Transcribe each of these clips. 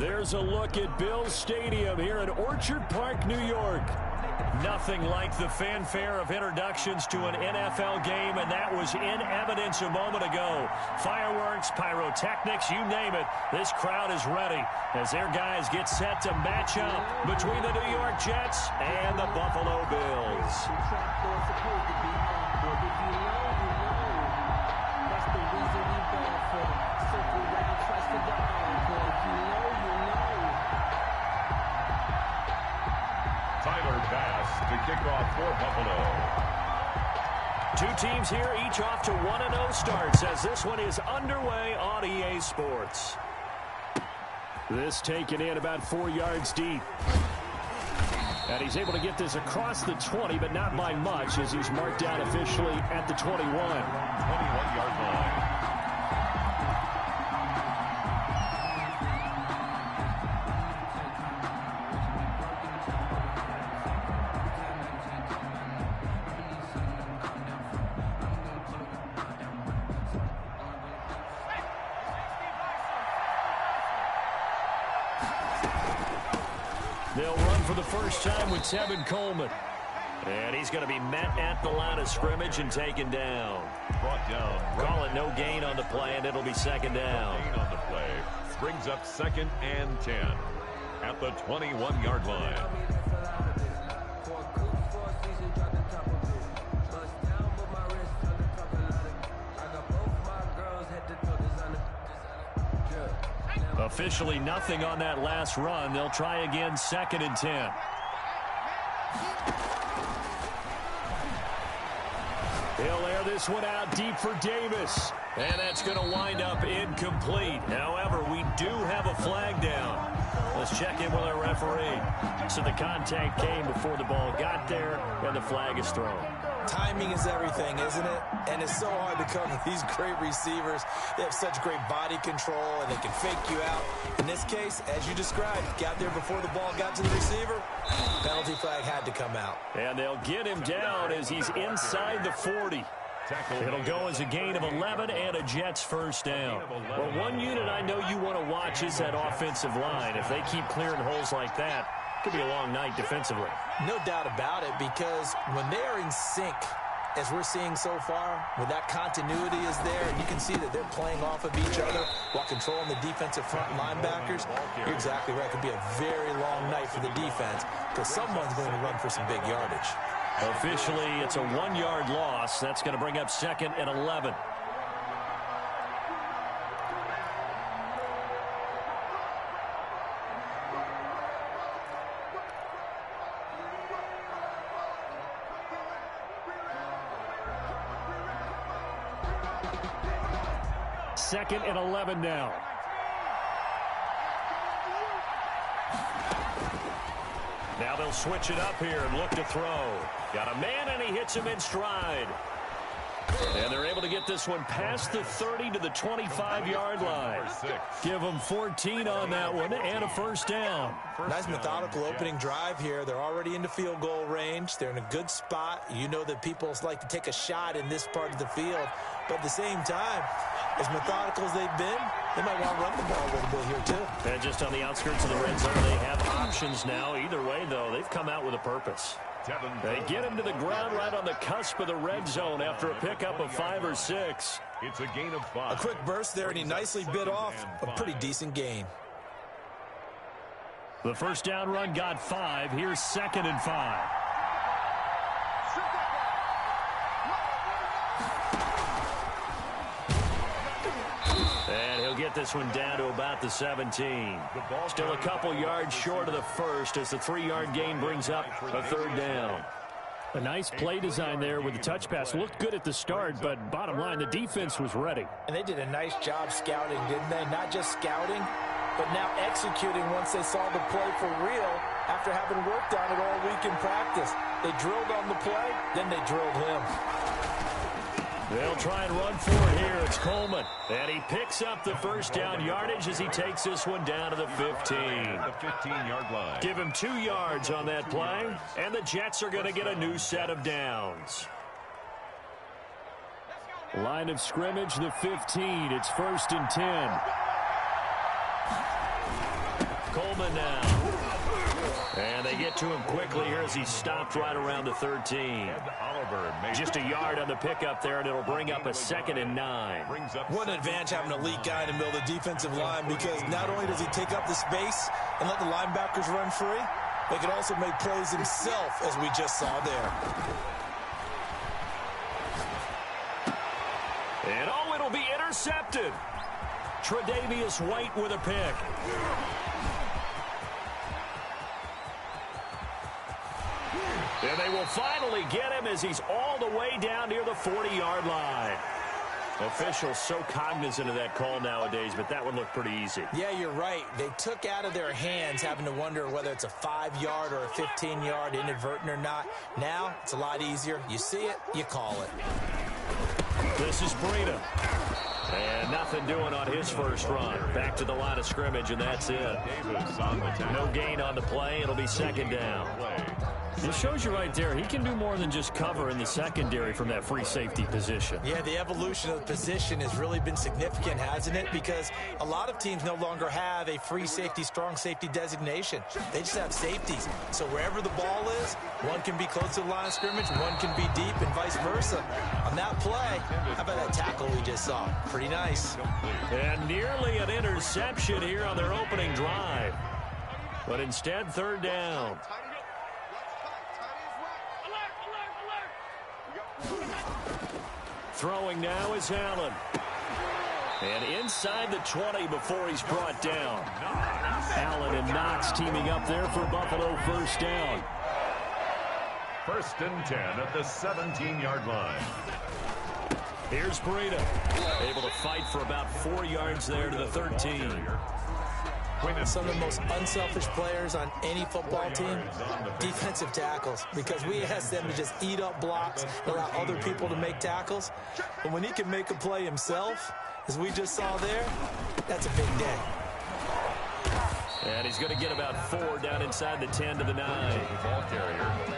There's a look at Bills Stadium here in Orchard Park, New York. Nothing like the fanfare of introductions to an NFL game, and that was in evidence a moment ago. Fireworks, pyrotechnics, you name it. This crowd is ready as their guys get set to match up between the New York Jets and the Buffalo Bills. To kick off for Buffalo. Two teams here, each off to 1-0 starts as this one is underway on EA Sports. This taken in about 4 yards deep. And he's able to get this across the 20, but not by much as he's marked down officially at the 21. 21-yard line. They'll run for the first time with Tevin Coleman. And he's going to be met at the line of scrimmage and taken down. Brought down. Call it no gain on the play, and it'll be second down. No gain on the play. Brings up 2nd and 10 at the 21-yard line. Officially nothing on that last run. They'll try again, 2nd and 10. He'll air this one out deep for Davis. And that's going to wind up incomplete. However, we do have a flag down. Let's check in with our referee. So the contact came before the ball got there, and the flag is thrown. Timing is everything, isn't it? And it's so hard to cover these great receivers. They have such great body control, and they can fake you out. In this case, as you described, got there before the ball got to the receiver. Penalty flag had to come out. And they'll get him down as he's inside the 40. It'll go as a gain of 11 and a Jets first down. Well, one unit I know you want to watch is that offensive line. If they keep clearing holes like that, it could be a long night defensively. No doubt about it, because when they are in sync, as we're seeing so far, when that continuity is there, and you can see that they're playing off of each other while controlling the defensive front linebackers, you're exactly right. It could be a very long night for the defense because someone's going to run for some big yardage. Officially, it's a 1-yard loss. That's going to bring up 2nd and 11. Second and 11 now. Now they'll switch it up here and look to throw. Got a man, and he hits him in stride. And they're able to get this one past the 30 to the 25-yard line. Give them 14 on that one and a first down. Nice methodical opening drive here. They're already into field goal range. They're in a good spot. You know that people like to take a shot in this part of the field. But at the same time, as methodical as they've been, they might want to run the ball a little bit here too. And just on the outskirts of the red zone, they have options now. Either way, though, they've come out with a purpose. They get him to the ground right on the cusp of the red zone after a pickup of 5 or 6. It's a gain of 5. A quick burst there, and he nicely bit off a pretty decent gain. The first down run got 5. Here's 2nd and 5. And he'll get this one down to about the 17. Still a couple yards short of the first as the 3-yard gain brings up a 3rd down. A nice play design there with the touch pass. Looked good at the start, but bottom line, the defense was ready. And they did a nice job scouting, didn't they? Not just scouting, but now executing once they saw the play for real after having worked on it all week in practice. They drilled on the play, then they drilled him. They'll try and run for it here. It's Coleman. And he picks up the first down yardage as he takes this one down to the 15. The 15-yard line. Give him 2 yards on that play, and the Jets are going to get a new set of downs. Line of scrimmage, the 15. It's 1st and 10. Coleman now. And they get to him quickly here as he stopped right around the 13. Just a yard on the pickup there, and it'll bring up a 2nd and 9. What an advantage having an elite guy in the middle of the defensive line, because not only does he take up the space and let the linebackers run free, but he can also make plays himself, as we just saw there. And oh, it'll be intercepted. Tre'Davious White with a pick. And they will finally get him as he's all the way down near the 40-yard line. Officials so cognizant of that call nowadays, but that one looked pretty easy. Yeah, you're right. They took out of their hands having to wonder whether it's a 5-yard or a 15-yard inadvertent or not. Now, it's a lot easier. You see it, you call it. This is Breida. And nothing doing on his first run. Back to the line of scrimmage, and that's it. No gain on the play. It'll be 2nd down. It shows you right there, he can do more than just cover in the secondary from that free safety position. Yeah, the evolution of the position has really been significant, hasn't it? Because a lot of teams no longer have a free safety, strong safety designation. They just have safeties. So wherever the ball is, one can be close to the line of scrimmage, one can be deep, and vice versa. On that play, how about that tackle we just saw? Pretty nice. And nearly an interception here on their opening drive. But instead, 3rd down. Throwing now is Allen. And inside the 20 before he's brought down. Allen and Knox teaming up there for Buffalo 1st down. 1st and 10 at the 17-yard line. Here's Breida. Able to fight for about 4 yards there to the 13. Some of the most unselfish players on any football team, defensive tackles, because we ask them to just eat up blocks, allow other people to make tackles. But when he can make a play himself, as we just saw there, that's a big day. And he's going to get about 4 down inside the 10 to the 9.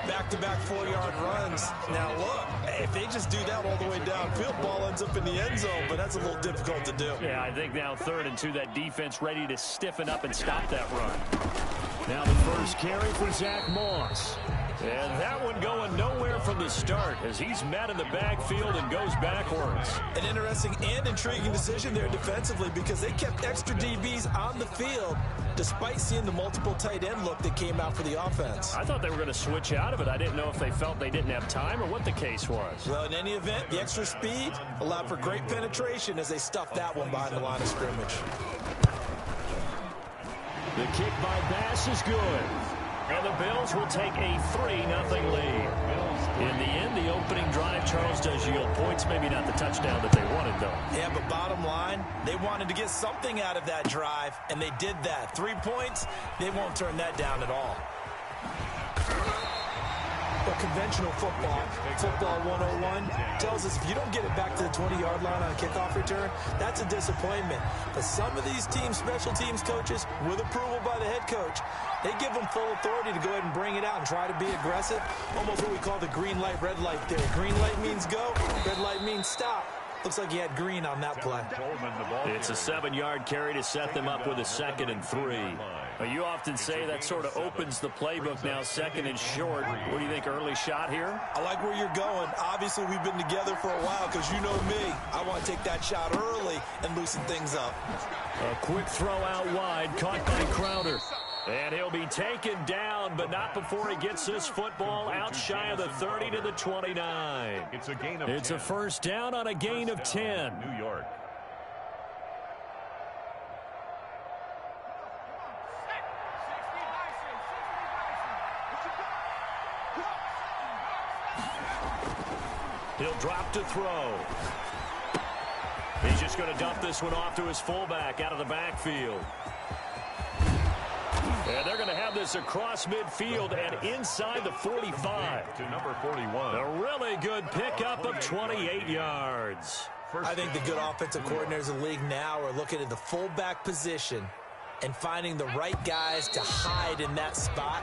Back-to-back 4-yard runs. Now, look, if they just do that all the way downfield, ball ends up in the end zone, but that's a little difficult to do. Yeah, I think now 3rd and 2, that defense ready to stiffen up and stop that run. Now the first carry for Zach Moss. And that one going nowhere from the start as he's met in the backfield and goes backwards. An interesting and intriguing decision there defensively, because they kept extra DBs on the field despite seeing the multiple tight end look that came out for the offense. I thought they were going to switch out of it. I didn't know if they felt they didn't have time or what the case was. Well, in any event, the extra speed allowed for great penetration as they stuffed that one behind the line of scrimmage. The kick by Bass is good. And the Bills will take a 3-0 lead. In the end, the opening drive, Charles, does yield points. Maybe not the touchdown that they wanted, though. Yeah, but bottom line, they wanted to get something out of that drive, and they did that. 3 points, they won't turn that down at all. But conventional football 101, tells us if you don't get it back to the 20-yard line on a kickoff return, that's a disappointment. But some of these teams, special teams coaches, with approval by the head coach, they give them full authority to go ahead and bring it out and try to be aggressive. Almost what we call the green light, red light there. Green light means go, red light means stop. Looks like he had green on that play. It's a 7-yard carry to set them up with a 2nd and 3. You often say that sort of opens the playbook now, 2nd and short. What do you think, early shot here? I like where you're going. Obviously, we've been together for a while because you know me. I want to take that shot early and loosen things up. A quick throw out wide, caught by Crowder. And he'll be taken down, but not before he gets this football out shy of the 30 to the 29. It's a gain of 10. It's a first down on a gain of 10. New York. He'll drop to throw. He's just going to dump this one off to his fullback out of the backfield. And they're going to have this across midfield and inside the 45. To number 41. A really good pickup of 28 yards. I think the good offensive coordinators in the league now are looking at the fullback position and finding the right guys to hide in that spot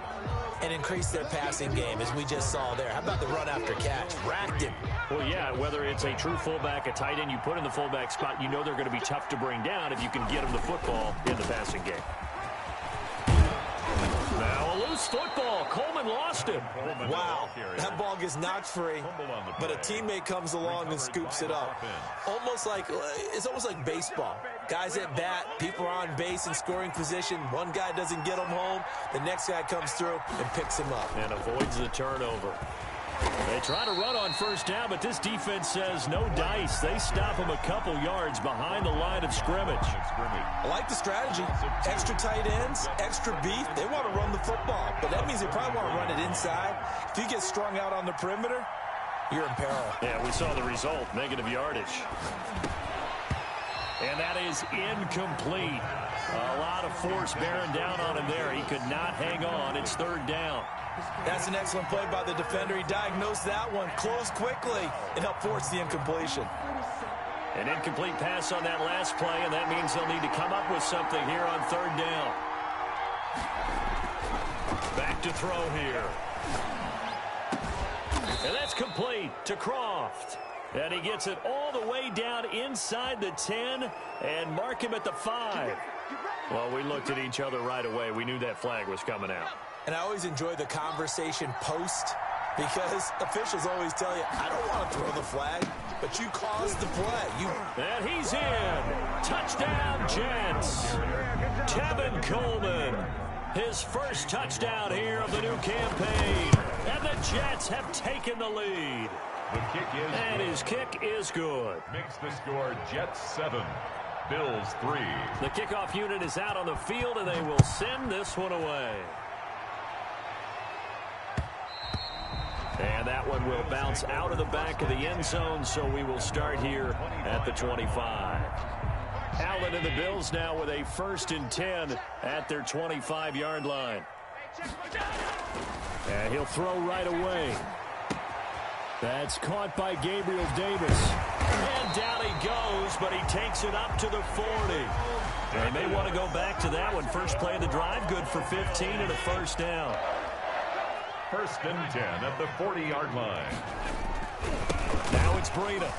and increase their passing game, as we just saw there. How about the run after catch? Racked him. Well, yeah, whether it's a true fullback, a tight end you put in the fullback spot, you know they're going to be tough to bring down if you can get them the football in the passing game. loose football. Coleman lost him. Wow, that ball gets knocked free, but a teammate comes along and scoops it up. It's almost like baseball. Guys at bat, people are on base in scoring position. One guy doesn't get him home. The next guy comes through and picks him up. And avoids the turnover. They try to run on first down, but this defense says no dice. They stop him a couple yards behind the line of scrimmage. I like the strategy. Extra tight ends, extra beef. They want to run the football, but that means they probably want to run it inside. If you get strung out on the perimeter, you're in peril. Yeah, we saw the result, negative yardage. And that is incomplete. A lot of force bearing down on him there. He could not hang on. It's third down. That's an excellent play by the defender. He diagnosed that one, closed quickly, and helped force the incompletion. An incomplete pass on that last play, and that means they'll need to come up with something here on third down. Back to throw here. And that's complete to Croft. And he gets it all the way down inside the 10 and mark him at the 5. Well, we looked at each other right away. We knew that flag was coming out. And I always enjoy the conversation post because officials always tell you, I don't want to throw the flag, but you caused the play. And he's in. Touchdown, Jets. Tevin Coleman. His first touchdown here of the new campaign. And the Jets have taken the lead. The kick is and his kick is good. Makes the score Jets 7, Bills 3. The kickoff unit is out on the field, and they will send this one away. And that one will bounce out of the back of the end zone, so we will start here at the 25. Allen and the Bills now with a 1st and 10 at their 25-yard line. And he'll throw right away. That's caught by Gabriel Davis. And down he goes, but he takes it up to the 40. They may want to go back to that one. First play of the drive, good for 15 and a first down. 1st and 10 at the 40-yard line. Now it's Breida.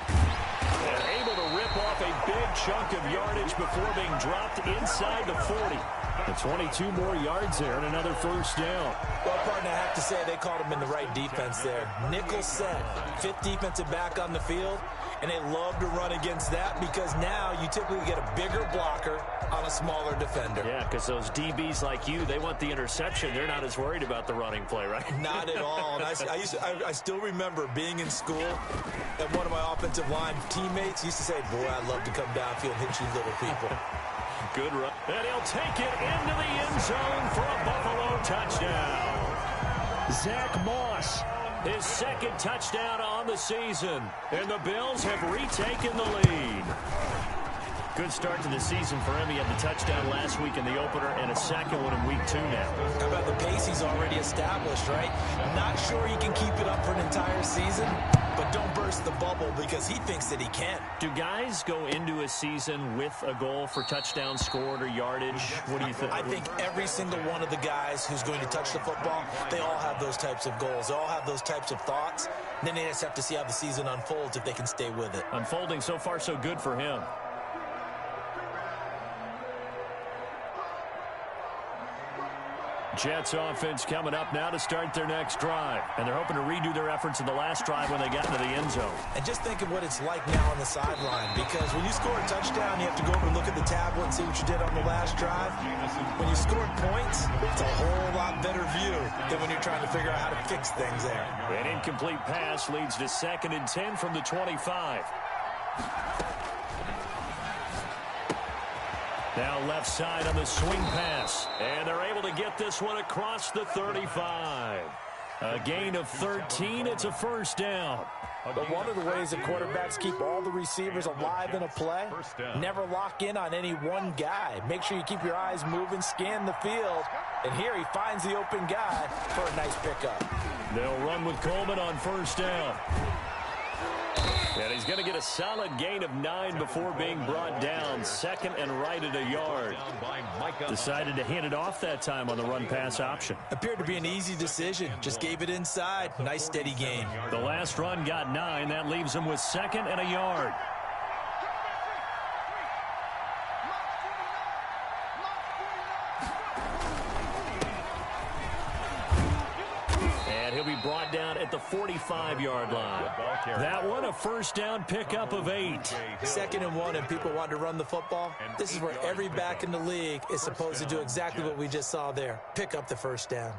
And able to rip off a big chunk of yardage before being dropped inside the 40. And 22 more yards there and another first down. Well, partner, I have to say they called him in the right defense there. Nickel set, 5th defensive back on the field, and they love to run against that because now you typically get a bigger blocker on a smaller defender. Yeah, because those DBs like you, they want the interception. They're not as worried about the running play, right? Not at all. And I still remember being in school, and one of my offensive line teammates used to say, boy, I'd love to come downfield and hit you little people. Good run. And he'll take it into the end zone for a Buffalo touchdown. Zach Moss, his 2nd touchdown on the season. And the Bills have retaken the lead. Good start to the season for him. He had the touchdown last week in the opener and a 2nd one in week 2 now. How about the pace he's already established, right? Not sure he can keep it up for an entire season, but don't burst the bubble because he thinks that he can. Do guys go into a season with a goal for touchdown scored or yardage? What do you think? I think every single one of the guys who's going to touch the football, they all have those types of goals. They all have those types of thoughts. And then they just have to see how the season unfolds if they can stay with it. Unfolding so far so good for him. Jets offense coming up now to start their next drive. And they're hoping to redo their efforts in the last drive when they got into the end zone. And just think of what it's like now on the sideline. Because when you score a touchdown, you have to go over and look at the tablet and see what you did on the last drive. When you scored points, it's a whole lot better view than when you're trying to figure out how to fix things there. An incomplete pass leads to 2nd and 10 from the 25. Now left side on the swing pass. And they're able to get this one across the 35. A gain of 13. It's a first down. But one of the ways that quarterbacks keep all the receivers alive in a play, never lock in on any one guy. Make sure you keep your eyes moving, scan the field. And here he finds the open guy for a nice pickup. They'll run with Coleman on first down. And he's going to get a solid gain of 9 before being brought down. 2nd and right at a yard. Decided to hand it off that time on the run-pass option. Appeared to be an easy decision. Just gave it inside. Nice steady gain. The last run got 9. That leaves him with 2nd and a yard. he'll be brought down at the 45-yard line. That one, a first down pickup of 8. 2nd and 1, and people want to run the football. This is where every back in the league is supposed to do exactly what we just saw there. Pick up the first down.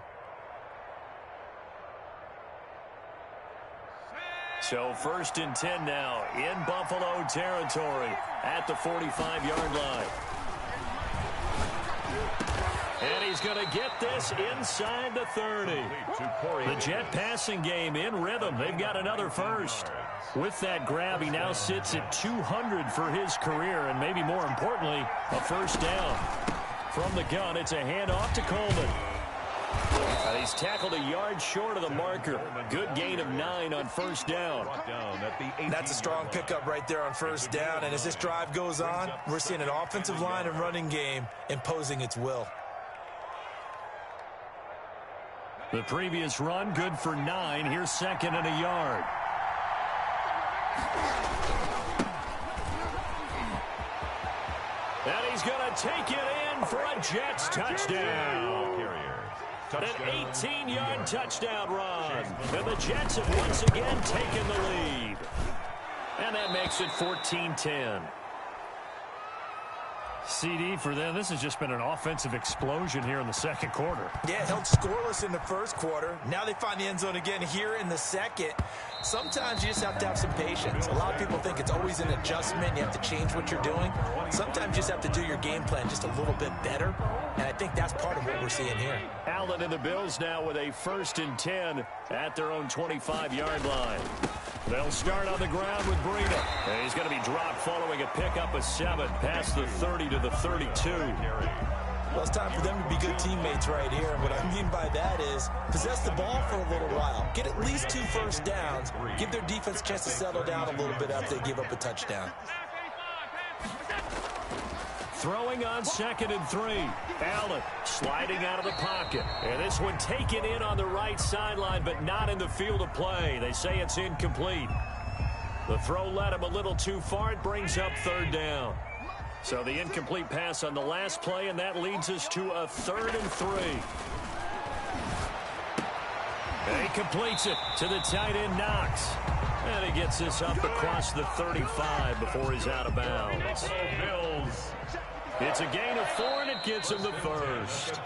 So 1st and 10 now in Buffalo territory at the 45-yard line. And he's going to get this inside the 30. The Jet passing game in rhythm. They've got another first. With that grab, he now sits at 200 for his career, and maybe more importantly, a first down. From the gun, it's a handoff to Coleman. He's tackled a yard short of the marker. Good gain of 9 on first down. That's a strong pickup right there on first down, and as this drive goes on, we're seeing an offensive line and running game imposing its will. The previous run, good for 9. Here's 2nd and a yard. And he's going to take it in for a Jets touchdown. An 18-yard touchdown run. And the Jets have once again taken the lead. And that makes it 14-10. CD for them, this has just been an offensive explosion here in the second quarter. Yeah, held scoreless in the first quarter. Now they find the end zone again here in the second. Sometimes you just have to have some patience. A lot of people think it's always an adjustment. You have to change what you're doing. Sometimes you just have to do your game plan just a little bit better. And I think that's part of what we're seeing here. Allen and the Bills now with a 1st and 10 at their own 25-yard line. They'll start on the ground with Breida. And he's going to be dropped following a pickup of 7 past the 30 to the 32. Well, it's time for them to be good teammates right here. And what I mean by that is possess the ball for a little while. Get at least 2 first downs. Give their defense a chance to settle down a little bit after they give up a touchdown. Throwing on 2nd and 3. Allen sliding out of the pocket. And this one taken in on the right sideline, but not in the field of play. They say it's incomplete. The throw led him a little too far. It brings up 3rd down. So the incomplete pass on the last play, and that leads us to a 3rd and 3. And he completes it to the tight end, Knox. And he gets this up across the 35 before he's out of bounds. It's a gain of 4, and it gets him the first.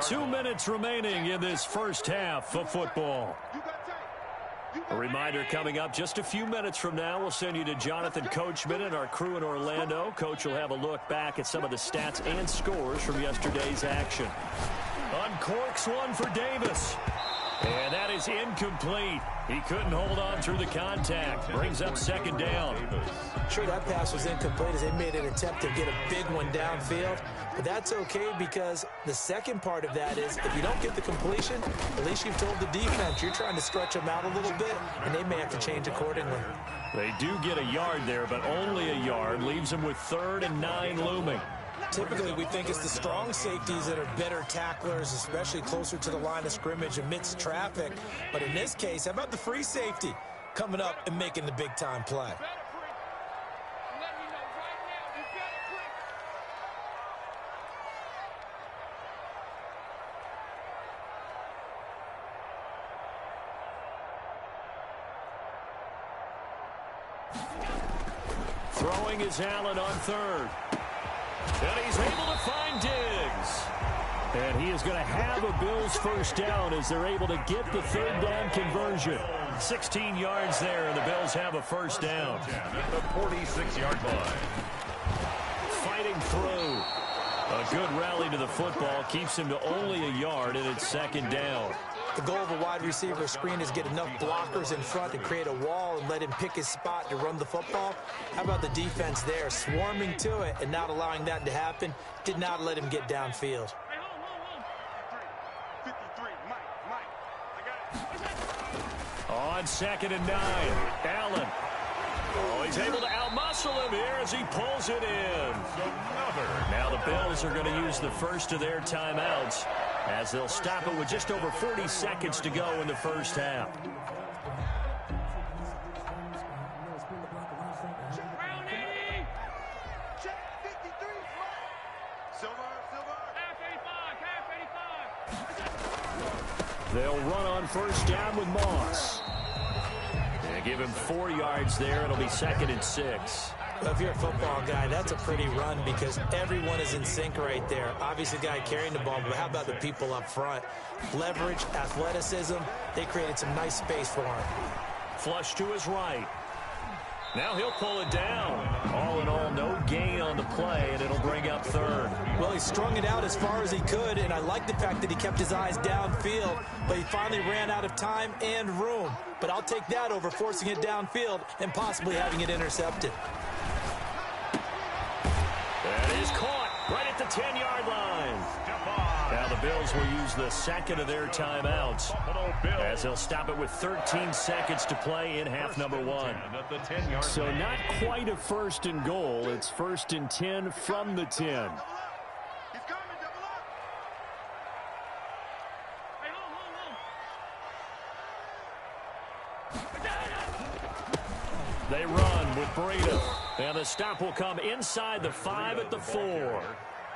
2 minutes remaining in this first half of football. A reminder coming up just a few minutes from now. We'll send you to Jonathan Coachman and our crew in Orlando. Coach will have a look back at some of the stats and scores from yesterday's action. Uncorks one for Davis. And that is incomplete. He couldn't hold on through the contact. Brings up 2nd down. Sure, that pass was incomplete as they made an attempt to get a big one downfield. But that's okay because the second part of that is if you don't get the completion, at least you've told the defense you're trying to stretch them out a little bit, and they may have to change accordingly. They do get a yard there, but only a yard. Leaves them with 3rd and 9 looming. Typically, we think it's the strong safeties that are better tacklers, especially closer to the line of scrimmage amidst traffic. But in this case, how about the free safety coming up and making the big-time play? Throwing is Allen on 3rd. And he's able to find Diggs. And he is going to have a Bills first down as they're able to get the 3rd down conversion. 16 yards there, and the Bills have a first down. At the 46-yard line. Fighting through. A good rally to the football keeps him to only a yard, and it's 2nd down. The goal of a wide receiver screen is get enough blockers in front to create a wall and let him pick his spot to run the football. How about the defense there, swarming to it and not allowing that to happen? Did not let him get downfield. On 2nd and 9, Allen. Oh, he's able to outmuscle him here as he pulls it in. Now the Bills are going to use the first of their timeouts as they'll stop it with just over 40 seconds to go in the first half. They'll run on first down with Moss. They give him 4 yards there. It'll be 2nd and 6. Well, if you're a football guy, that's a pretty run because everyone is in sync right there. Obviously, the guy carrying the ball, but how about the people up front? Leverage, athleticism, they created some nice space for him. Flush to his right. Now he'll pull it down. All in all, no gain on the play, and it'll bring up 3rd. Well, he strung it out as far as he could, and I like the fact that he kept his eyes downfield, but he finally ran out of time and room. But I'll take that over forcing it downfield and possibly having it intercepted. That is caught right at the 10-yard line. Now the Bills will use the 2nd of their timeouts as they'll stop it with 13 seconds to play in half number 1. So not quite a 1st and goal. It's 1st and 10 from the 10. They run with Breida. And the stop will come inside the 5 at the 4.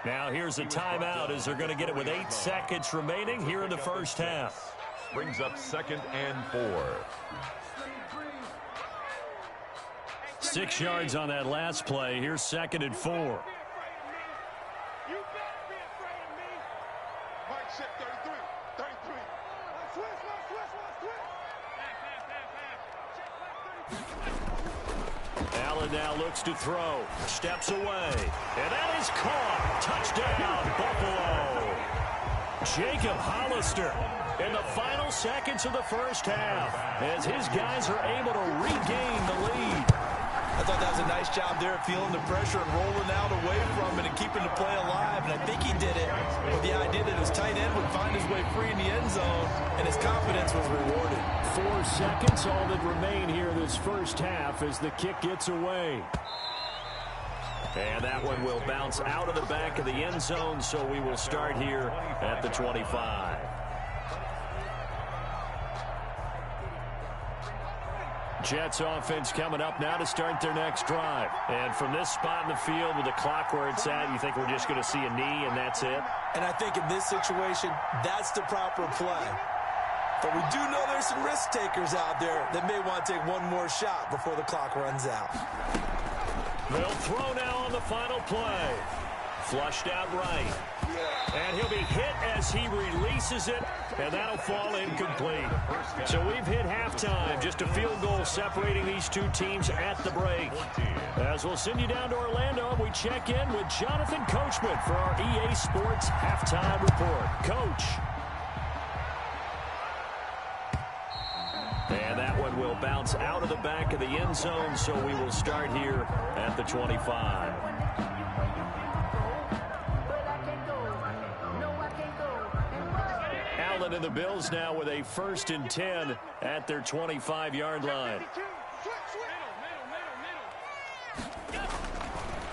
Now here's a timeout as they're going to get it with 8 seconds remaining here in the first half. Brings up 2nd and 4. 6 yards on that last play. Here's 2nd and 4. Allen now looks to throw. Steps away. And that is caught. Touchdown, Buffalo. Jacob Hollister in the final seconds of the first half as his guys are able to regain the lead. I thought that was a nice job there of feeling the pressure and rolling out away from it and keeping the play alive. And I think he did it with the idea that his tight end would find his way free in the end zone, and his confidence was rewarded. 4 seconds, all that remain here this first half as the kick gets away. And that one will bounce out of the back of the end zone, so we will start here at the 25. Jets offense coming up now to start their next drive. And from this spot in the field with the clock where it's at, you think we're just going to see a knee and that's it? And I think in this situation, that's the proper play. But we do know there's some risk takers out there that may want to take one more shot before the clock runs out. They'll throw now on the final play. Flushed out right. And he'll be hit as he releases it, and that'll fall incomplete. So we've hit halftime. Just a field goal separating these two teams at the break. As we'll send you down to Orlando, we check in with Jonathan Coachman for our EA Sports Halftime Report. Coach. And that one will bounce out of the back of the end zone, so we will start here at the 25. Allen and the Bills now with a 1st and 10 at their 25-yard line.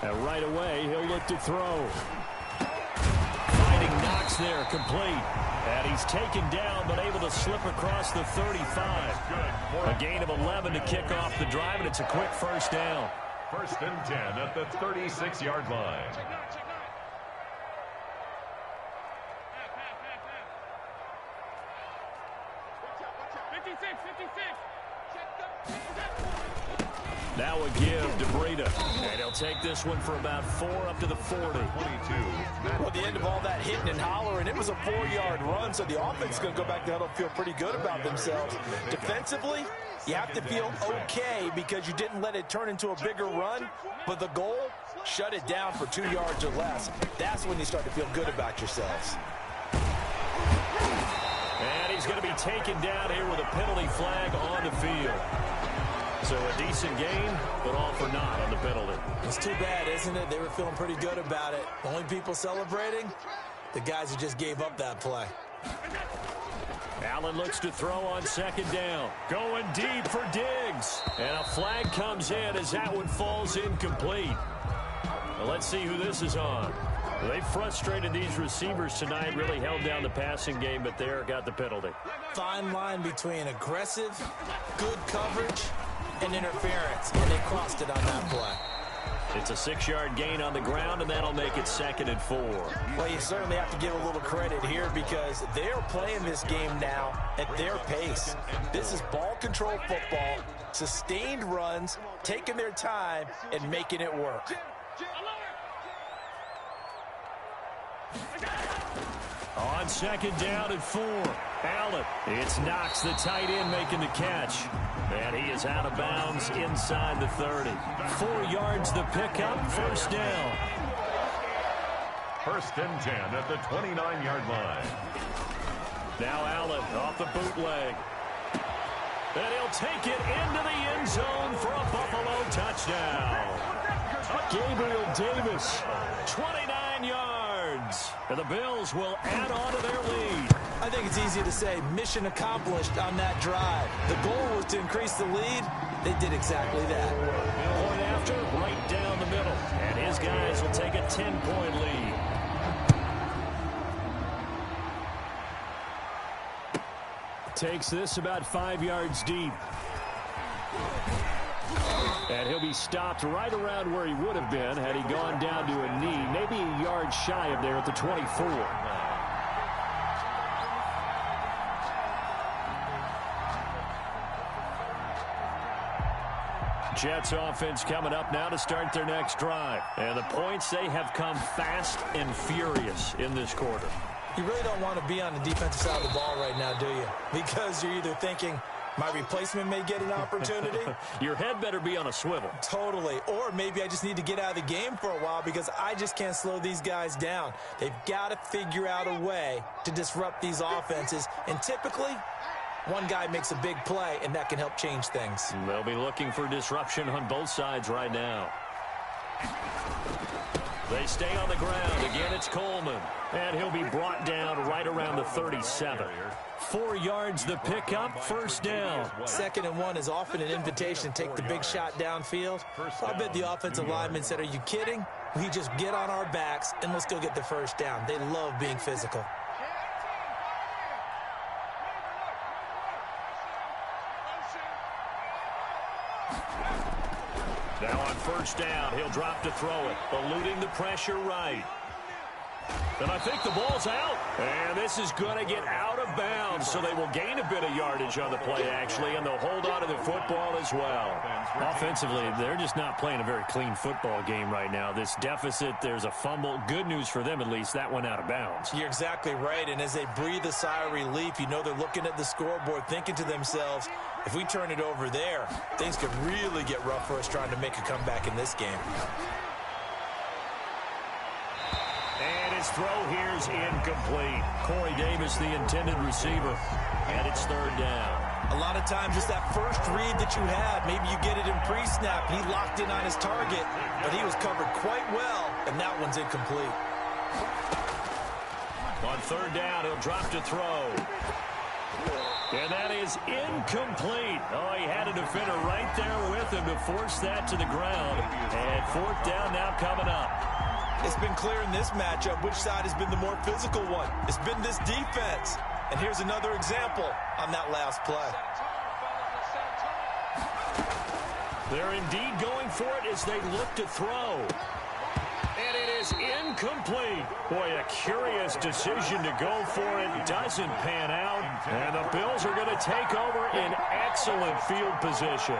And right away, he'll look to throw. Finding Knox there, complete. And he's taken down, but able to slip across the 35. A gain of 11 to kick off the drive, and it's a quick first down. 1st and 10 at the 36-yard line. Now a give to Breida. And he'll take this one for about 4 up to the 40. 22. Well, the end of all that hitting and hollering, it was a 4-yard run, so the offense is going to go back there and feel pretty good about themselves. Defensively, you have to feel okay because you didn't let it turn into a bigger run, but the goal, shut it down for 2 yards or less. That's when you start to feel good about yourselves. And he's going to be taken down here with a penalty flag on the field. So a decent game, but all for naught on the penalty. It's too bad, isn't it? They were feeling pretty good about it. The only people celebrating, the guys who just gave up that play. Allen looks to throw on 2nd down. Going deep for Diggs. And a flag comes in as that one falls incomplete. Well, let's see who this is on. Well, they frustrated these receivers tonight, really held down the passing game, but there got the penalty. Fine line between aggressive, good coverage, and interference, and they crossed it on that play. It's a 6-yard gain on the ground, and that'll make it 2nd and 4. Well, you certainly have to give a little credit here because they're playing this game now at their pace. This is ball control football, sustained runs, taking their time, and making it work. On 2nd down and 4. Allen. It's Knox, the tight end, making the catch. And he is out of bounds inside the 30. 4 yards the pickup, 1st down. 1st and 10 at the 29-yard line. Now Allen off the bootleg. And he'll take it into the end zone for a Buffalo touchdown. Gabriel Davis, 29 yards. And the Bills will add on to their lead. I think it's easy to say mission accomplished on that drive. The goal was to increase the lead. They did exactly that. Point after, right down the middle. And his guys will take a 10-point lead. Takes this about 5 yards deep. And he'll be stopped right around where he would have been had he gone down to a knee, maybe a yard shy of there at the 24. Jets offense coming up now to start their next drive. And the points, they have come fast and furious in this quarter. You really don't want to be on the defensive side of the ball right now, do you? Because you're either thinking, my replacement may get an opportunity. Your head better be on a swivel. Totally. Or maybe I just need to get out of the game for a while because I just can't slow these guys down. They've got to figure out a way to disrupt these offenses. And typically, one guy makes a big play, and that can help change things. They'll be looking for disruption on both sides right now. They stay on the ground. Again, it's Coleman. And he'll be brought down right around the 37. 4 yards the pickup, 1st down. 2nd and 1 is often an invitation to take the big shot downfield. I bet the offensive lineman said, are you kidding? We just get on our backs and let's go get the 1st down. They love being physical. Now on 1st down, he'll drop to throw it, eluding the pressure right. And I think the ball's out. And this is going to get out of bounds, so they will gain a bit of yardage on the play, actually, and they'll hold on to the football as well. Offensively, they're just not playing a very clean football game right now. This deficit, there's a fumble. Good news for them, at least. That went out of bounds. You're exactly right, and as they breathe a sigh of relief, you know they're looking at the scoreboard, thinking to themselves, if we turn it over there, things could really get rough for us trying to make a comeback in this game. And his throw here is incomplete. Corey Davis, the intended receiver. And it's 3rd down. A lot of times it's that first read that you have. Maybe you get it in pre-snap. He locked in on his target, but he was covered quite well, and that one's incomplete. On 3rd down, he'll drop to throw. And that is incomplete. Oh, he had a defender right there with him to force that to the ground. And 4th down now coming up. It's been clear in this matchup which side has been the more physical one. It's been this defense. And here's another example on that last play. They're indeed going for it as they look to throw. And it is incomplete. Boy, a curious decision to go for it. Doesn't pan out. And the Bills are going to take over in excellent field position.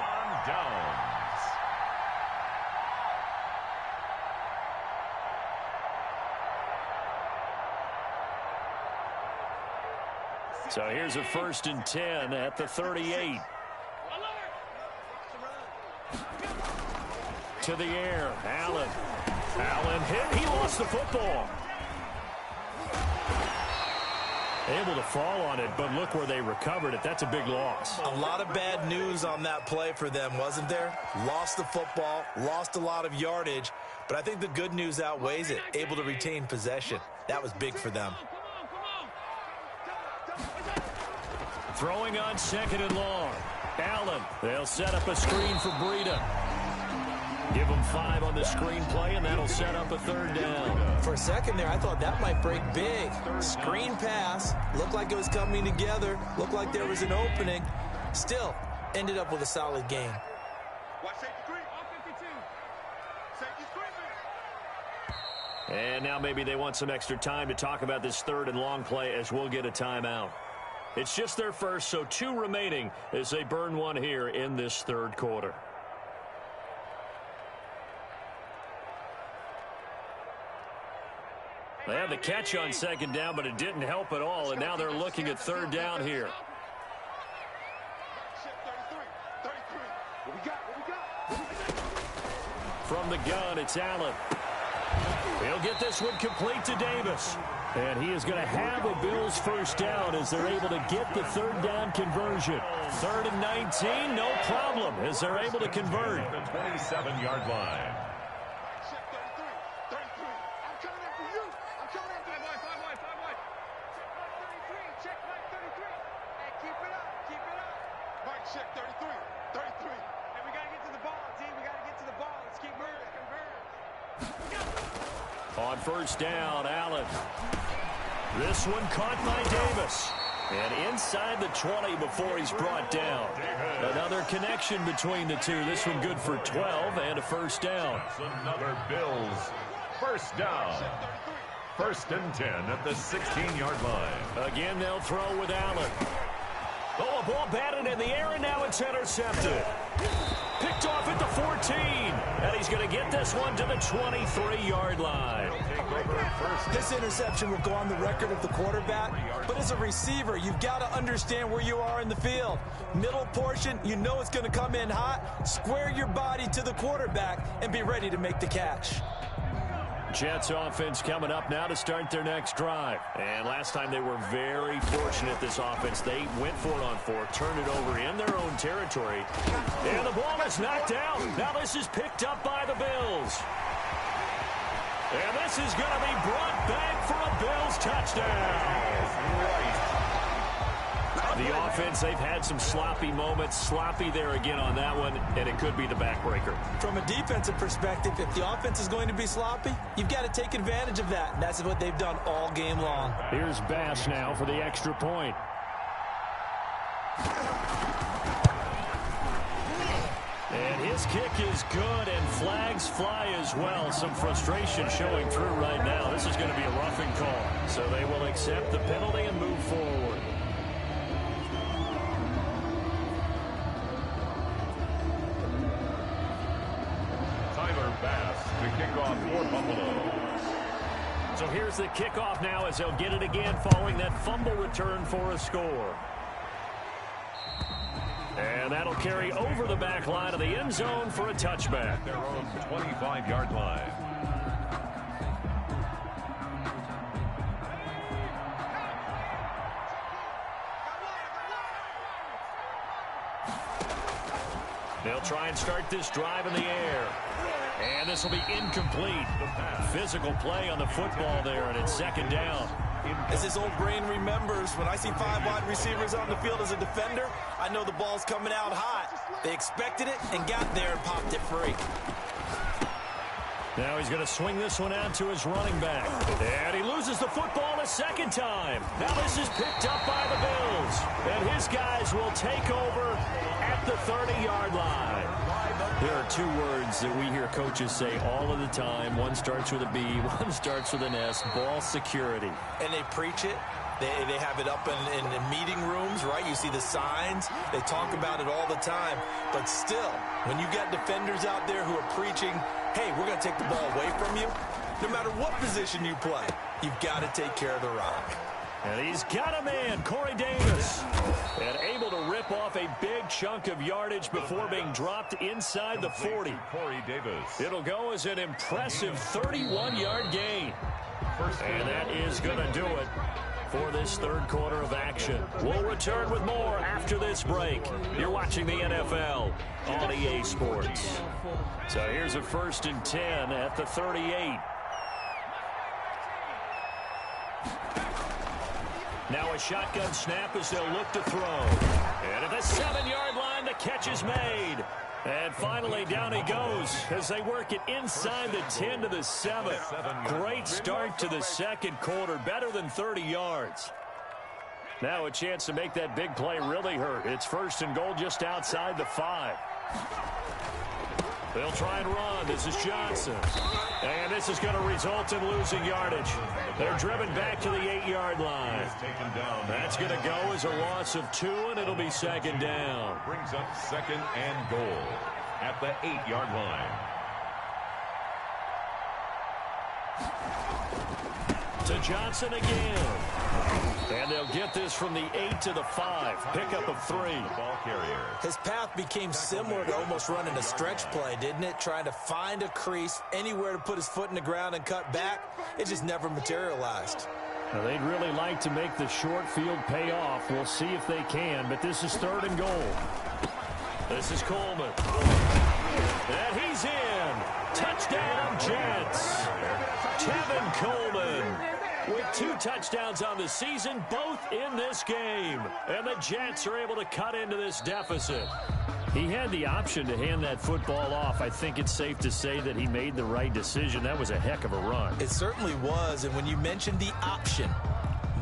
So here's a 1st and 10 at the 38. To the air, Allen. Allen hit. He lost the football. Able to fall on it, but look where they recovered it. That's a big loss. A lot of bad news on that play for them, wasn't there? Lost the football, lost a lot of yardage, but I think the good news outweighs it. Able to retain possession. That was big for them. Throwing on 2nd and long. Allen. They'll set up a screen for Breida. Give him 5 on the screen play, and that'll set up a 3rd down. For a second there, I thought that might break big. Screen pass. Looked like it was coming together. Looked like there was an opening. Still, ended up with a solid game. And now maybe they want some extra time to talk about this third and long play as we'll get a timeout. It's just their first, so 2 remaining as they burn one here in this third quarter. They had the catch on second down, but it didn't help at all, and now they're looking at third down here. From the gun, it's Allen. He'll get this one complete to Davis. And he is going to have a Bills first down as they're able to get the third down conversion. 3rd and 19, no problem, as they're able to convert. The 27-yard line. Check 33. And we got to get to the ball, team. We got to get to the ball. Let's keep moving. On first down, Allen. This one caught by Davis. And inside the 20 before he's brought down. Another connection between the two. This one good for 12 and a first down. Another Bills first down. 1st and 10 at the 16-yard line. Again, they'll throw with Allen. Oh, a ball batted in the air, and now it's intercepted. Picked off at the 14. And he's going to get this one to the 23-yard line. This interception will go on the record of the quarterback, but as a receiver, you've got to understand where you are in the field. Middle portion, you know it's going to come in hot. Square your body to the quarterback and be ready to make the catch. Jets offense coming up now to start their next drive. And last time they were very fortunate, this offense. They went for it on 4, turned it over in their own territory. And the ball is knocked out. Now this is picked up by the Bills. And this is going to be brought back for a Bills touchdown. The offense, they've had some sloppy moments. Sloppy there again on that one, and it could be the backbreaker. From a defensive perspective, if the offense is going to be sloppy, you've got to take advantage of that. And that's what they've done all game long. Here's Bass now for the extra point. And his kick is good, and flags fly as well. Some frustration showing through right now. This is going to be a roughing call. So they will accept the penalty and move forward. Bass to kick off for Buffalo. So here's the kickoff now as they'll get it again following that fumble return for a score. And that'll carry over the back line of the end zone for a touchback. Their own 25-yard line. They'll try and start this drive in the air. And this will be incomplete. Physical play on the football there, and it's 2nd down. As his old brain remembers, when I see 5 wide receivers on the field as a defender, I know the ball's coming out hot. They expected it and got there and popped it free. Now he's going to swing this one out to his running back. And he loses the football a 2nd time. Now this is picked up by the Bills. And his guys will take over at the 30-yard line. There are 2 words that we hear coaches say all of the time. One starts with a B, one starts with an S, ball security. And they preach it. They have it up in meeting rooms, right? You see the signs. They talk about it all the time. But still, when you got defenders out there who are preaching, hey, we're going to take the ball away from you, no matter what position you play, you've got to take care of the rock. And he's got a man, Corey Davis, and able to rip off a big chunk of yardage before being dropped inside the 40. Corey Davis. It'll go as an impressive 31-yard gain. And that is going to do it for this third quarter of action. We'll return with more after this break. You're watching the NFL on EA Sports. So here's a 1st and 10 at the 38. Now a shotgun snap as they'll look to throw. And at the 7-yard line, the catch is made. And finally, down he goes as they work it inside the 10 to the 7. Great start to the second quarter, better than 30 yards. Now a chance to make that big play really hurt. It's 1st and goal just outside the 5. They'll try and run. This is Johnson. And this is going to result in losing yardage. They're driven back to the 8-yard line. That's going to go as a loss of 2, and it'll be 2nd down. Brings up 2nd and goal at the 8-yard line. To Johnson again. And they'll get this from the 8 to the 5. Pickup of 3. Ball carrier. His path became similar to almost running a stretch play, didn't it? Trying to find a crease, anywhere to put his foot in the ground and cut back. It just never materialized. Now, they'd really like to make the short field pay off. We'll see if they can, but this is 3rd and goal. This is Coleman. And he's in. Touchdown, Jets. Tevin Coleman with 2 touchdowns on the season, both in this game. And the Jets are able to cut into this deficit. He had the option to hand that football off. I think it's safe to say that he made the right decision. That was a heck of a run. It certainly was, and when you mentioned the option,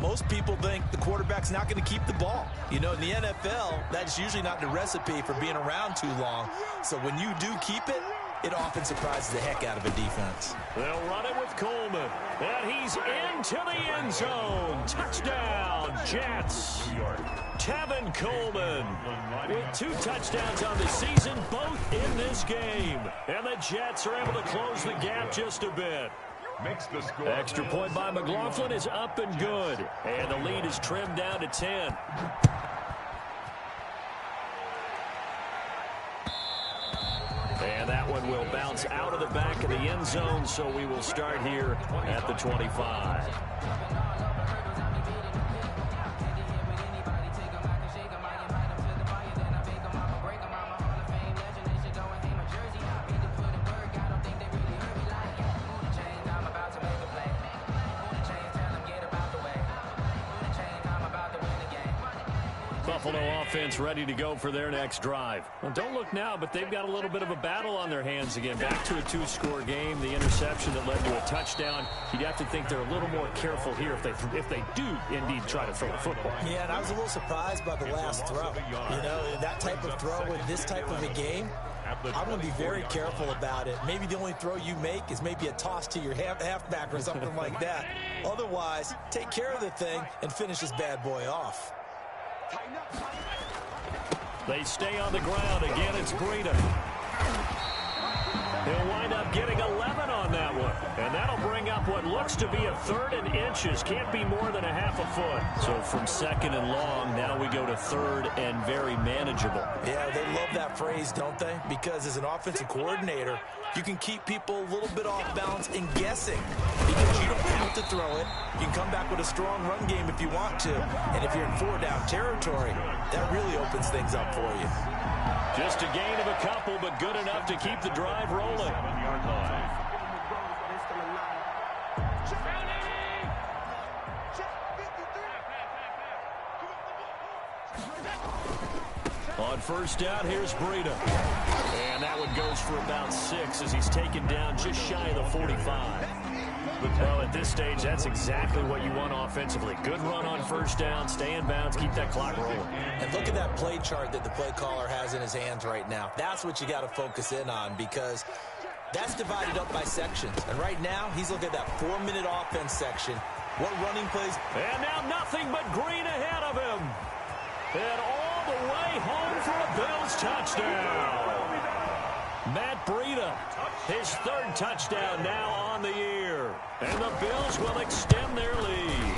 most people think the quarterback's not going to keep the ball. You know, in the NFL, that's usually not the recipe for being around too long. So when you do keep it, it often surprises the heck out of a defense. They'll run it with Coleman. And he's into the end zone. Touchdown, Jets. Tevin Coleman with 2 touchdowns on the season, both in this game. And the Jets are able to close the gap just a bit. Makes the score. Extra point by McLaughlin is up and good. And the lead is trimmed down to 10. And that one will bounce out of the back of the end zone, so we will start here at the 25. Buffalo offense ready to go for their next drive. Well, don't look now, but they've got a little bit of a battle on their hands again. Back to a 2-score game. The interception that led to a touchdown. You'd have to think they're a little more careful here if they do indeed try to throw the football. Yeah, and I was a little surprised by the last throw. You know, that type of throw in this type of a game, I'm going to be very careful about it. Maybe the only throw you make is maybe a toss to your halfback or something like that. Otherwise, take care of the thing and finish this bad boy off. They stay on the ground. Again, it's Breida. He'll wind up getting 11 on that one. And that'll bring up what looks to be a 3rd and inches. Can't be more than a half a foot. So from 2nd and long, now we go to 3rd and very manageable. Yeah, they love that phrase, don't they? Because as an offensive coordinator, you can keep people a little bit off balance and guessing. Because you don't have to throw it. You can come back with a strong run game if you want to. And if you're in 4-down territory, that really opens things up for you. Just a gain of a couple, but good enough to keep the drive rolling. 7-yard line. On 1st down, here's Breida. And that one goes for about 6 as he's taken down just shy of the 45. Well, at this stage, that's exactly what you want offensively. Good run on 1st down, stay in bounds, keep that clock rolling. And look at that play chart that the play caller has in his hands right now. That's what you got to focus in on because that's divided up by sections. And right now, he's looking at that 4-minute offense section. What running plays? And now nothing but green ahead of him. And all the way home for a Bills touchdown. Matt Breida, his 3rd touchdown now on the year. And the Bills will extend their lead.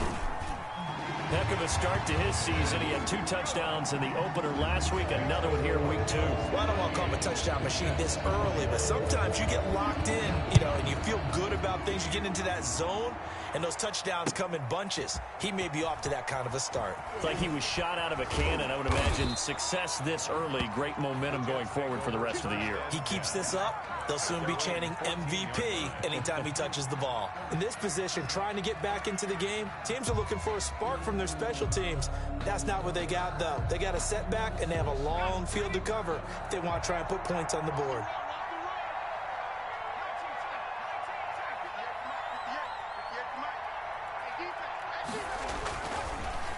Heck of a start to his season. He had 2 touchdowns in the opener last week, another one here in week 2. Well, I don't want to call him a touchdown machine this early, but sometimes you get locked in, you know, and you feel good about things. You get into that zone, and those touchdowns come in bunches. He may be off to that kind of a start. It's like he was shot out of a cannon. I would imagine success this early, great momentum going forward for the rest of the year. He keeps this up, they'll soon be chanting MVP anytime he touches the ball. In this position, trying to get back into the game, teams are looking for a spark from their special teams. That's not what they got, though. They got a setback, and they have a long field to cover if they want to try and put points on the board.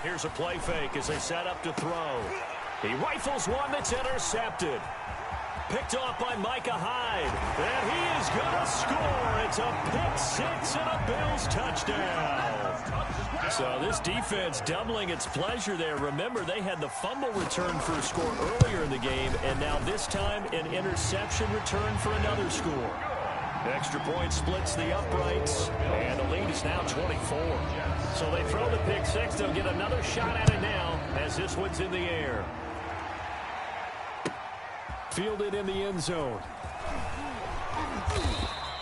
Here's Here's a play fake as they set up to throw. He rifles one that's intercepted. Picked off by Micah Hyde. And he is going to score. It's a pick six and a Bills touchdown. So this defense doubling its pleasure there. Remember, they had the fumble return for a score earlier in the game, and now this time an interception return for another score. Extra point splits the uprights, and the lead is now 24. So they throw the pick six. They'll get another shot at it now as this one's in the air. Fielded in the end zone.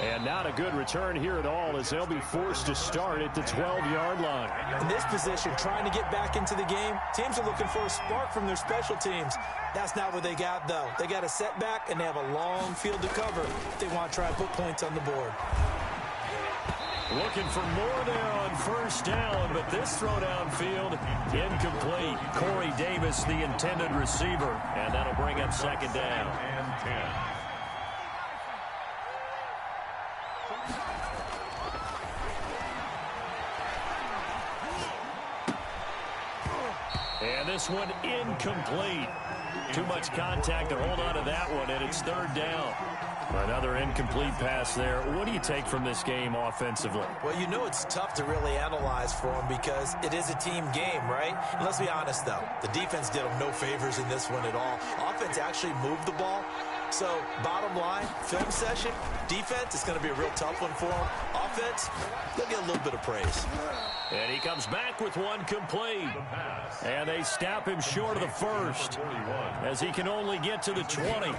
And not a good return here at all as they'll be forced to start at the 12-yard line. In this position, trying to get back into the game, teams are looking for a spark from their special teams. That's not what they got, though. They got a setback, and they have a long field to cover if they want to try to put points on the board. Looking for more there on first down, but this throw downfield incomplete. Corey Davis, the intended receiver, and that'll bring up second down. And 10. And this one incomplete. Too much contact to hold on to that one, and it's third down. Another incomplete pass there. What do you take from this game offensively? Well, you know it's tough to really analyze for them because it is a team game, right? And let's be honest, though. The defense did them no favors in this one at all. Offense actually moved the ball. So, bottom line, film session, defense, it's going to be a real tough one for them. Offense, they'll get a little bit of praise. And he comes back with one complete. And they snap him short of the first as he can only get to the 20.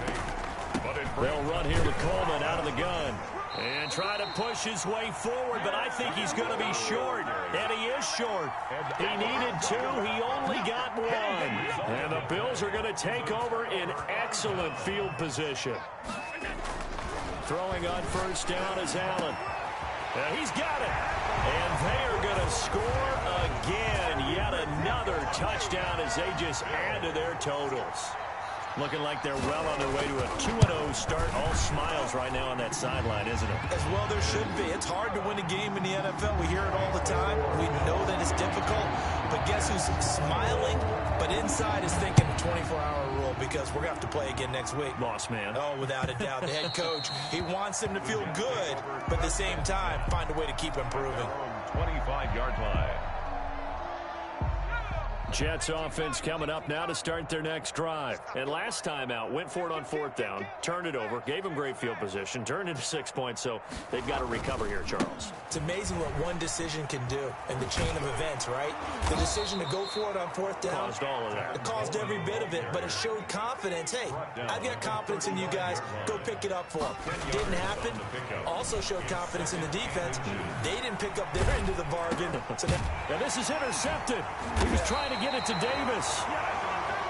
They'll run here with Coleman out of the gun. And try to push his way forward, but I think he's going to be short. And he is short. He needed two. He only got one. And the Bills are going to take over in excellent field position. Throwing on first down is Allen. He's got it. And they are going to score again. Yet another touchdown as they just add to their totals. Looking like they're well on their way to a 2-0 start. All smiles right now on that sideline, isn't it? As well there should be. It's hard to win a game in the NFL. We hear it all the time. We know that it's difficult. But guess who's smiling? But inside is thinking 24-hour rule because we're going to have to play again next week. Boss man. Oh, without a doubt. The head coach, he wants them to feel good, but at the same time, find a way to keep improving. 25-yard line. Jets offense coming up now to start their next drive. And last time out, went for it on fourth down, turned it over, gave them great field position, turned into 6 points, so they've got to recover here, Charles. It's amazing what one decision can do in the chain of events, right? The decision to go for it on fourth down. Caused all of that. It caused every bit of it, but it showed confidence. Hey, I've got confidence in you guys. Go pick it up for them. Didn't happen. Also showed confidence in the defense. They didn't pick up their end of the bargain. So and this is intercepted. He was trying to get it to Davis.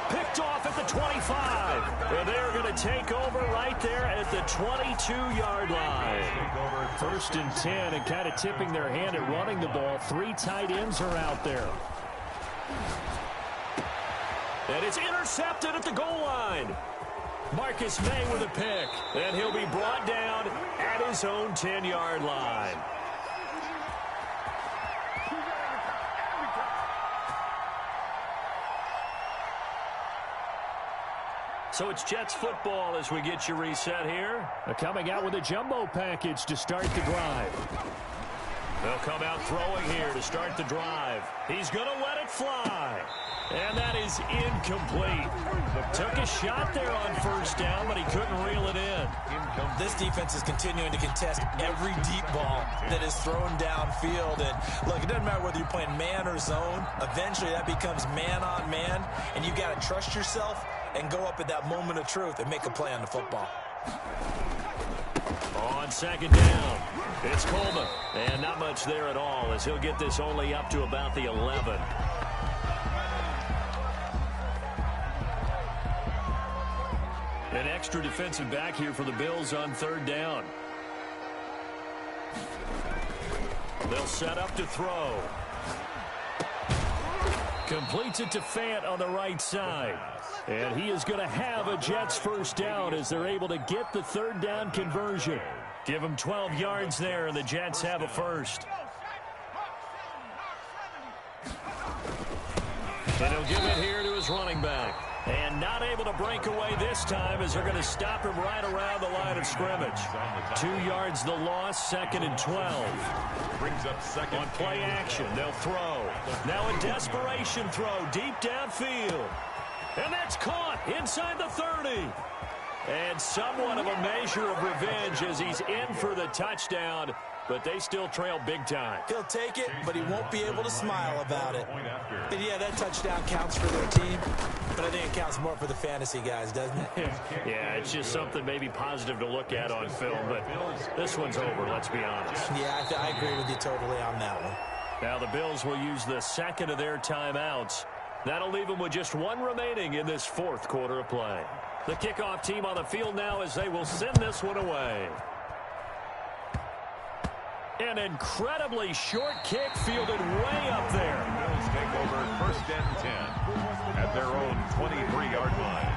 Picked off at the 25. And they're going to take over right there at the 22-yard line. First and 10, and kind of tipping their hand at running the ball. 3 tight ends are out there. And it's intercepted at the goal line. Marcus May with a pick. And he'll be brought down at his own 10-yard line. So it's Jets football as we get you reset here. They're coming out with a jumbo package to start the drive. They'll come out throwing here to start the drive. He's going to let it fly. And that is incomplete. Took a shot there on first down, but he couldn't reel it in. This defense is continuing to contest every deep ball that is thrown downfield. And look, it doesn't matter whether you're playing man or zone. Eventually that becomes man on man, and you got to trust yourself and go up at that moment of truth and make a play on the football. On second down, it's Coleman. And not much there at all as he'll get this only up to about the 11. An extra defensive back here for the Bills on third down. They'll set up to throw. Completes it to Fant on the right side. And he is going to have a Jets first down as they're able to get the third down conversion. Give them 12 yards there, and the Jets have a first. And he'll give it here to his running back. And not able to break away this time as they're going to stop him right around the line of scrimmage. 2 yards the loss, 2nd and 12. Brings up second. On play action, they'll throw. Now a desperation throw deep downfield. And that's caught inside the 30. And somewhat of a measure of revenge as he's in for the touchdown. But they still trail big time. He'll take it, but he won't be able to smile about it. But yeah, that touchdown counts for their team. But I think it counts more for the fantasy guys, doesn't it? Yeah, it's just something maybe positive to look at on film. But this one's over, let's be honest. Yeah, I agree with you totally on that one. Now the Bills will use the second of their timeouts. That'll leave them with just 1 remaining in this 4th quarter of play. The kickoff team on the field now as they will send this one away. An incredibly short kick fielded way up there. Bills take over 1st and 10 at their own 23-yard line.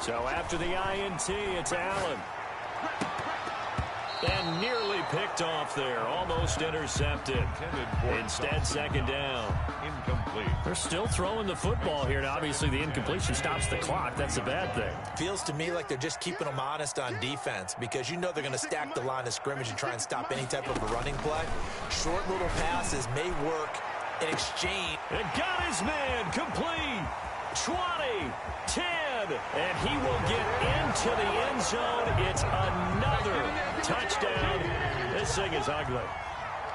So after the INT, it's Allen. And nearly picked off there. Almost intercepted. Instead, 2nd down. Incomplete. They're still throwing the football here. Now, obviously, the incompletion stops the clock. That's a bad thing. Feels to me like they're just keeping them honest on defense because you know they're going to stack the line of scrimmage and try and stop any type of a running play. Short little passes may work in exchange. And got his man complete. 20, 10, and he will get into the end zone. It's another touchdown. This thing is ugly.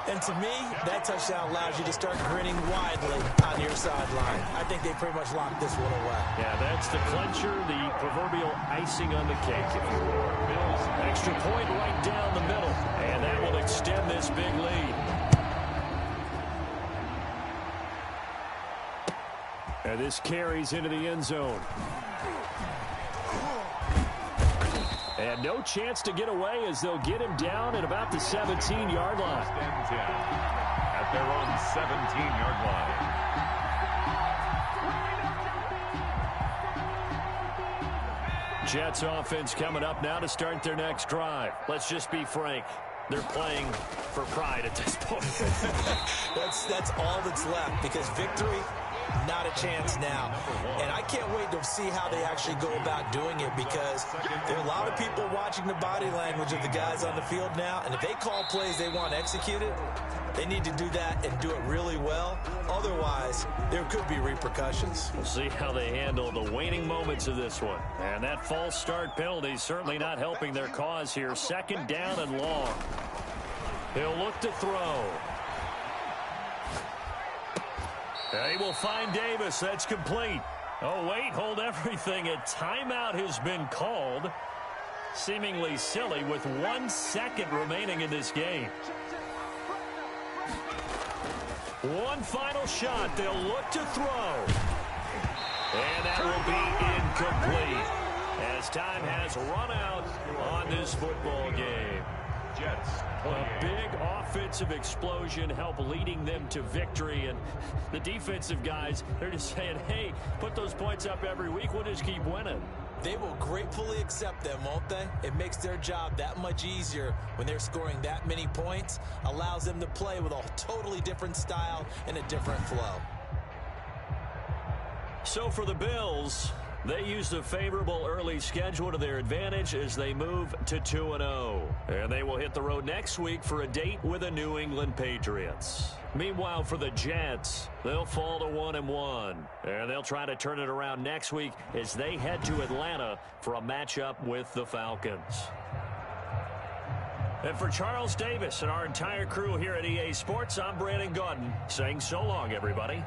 And to me, that touchdown allows you to start grinning widely on your sideline. I think they pretty much locked this one away. Yeah, that's the clincher, the proverbial icing on the cake, if you will. Bills, extra point right down the middle, and that will extend this big lead. And this carries into the end zone. And no chance to get away as they'll get him down at about the 17-yard line. At their own 17-yard line. Jets offense coming up now to start their next drive. Let's just be frank. They're playing for pride at this point. That's all that's left because victory, not a chance now. And I can't wait to see how they actually go about doing it because there are a lot of people watching the body language of the guys on the field now. And if they call plays they want executed, they need to do that and do it really well. Otherwise, there could be repercussions. We'll see how they handle the waning moments of this one. And that false start penalty certainly not helping their cause here. 2nd down and long. He'll look to throw. He will find Davis. That's complete. Oh, wait, hold everything. A timeout has been called. Seemingly silly with 1 second remaining in this game. One final shot. They'll look to throw. And that will be incomplete as time has run out on this football game. Jets. A big offensive explosion help leading them to victory. And the defensive guys, they're just saying, hey, put those points up every week. We'll just keep winning. They will gratefully accept them, won't they? It makes their job that much easier when they're scoring that many points. Allows them to play with a totally different style and a different flow. So for the Bills, they used a favorable early schedule to their advantage as they move to 2-0. And they will hit the road next week for a date with the New England Patriots. Meanwhile, for the Jets, they'll fall to 1-1. And they'll try to turn it around next week as they head to Atlanta for a matchup with the Falcons. And for Charles Davis and our entire crew here at EA Sports, I'm Brandon Gaudin saying so long, everybody.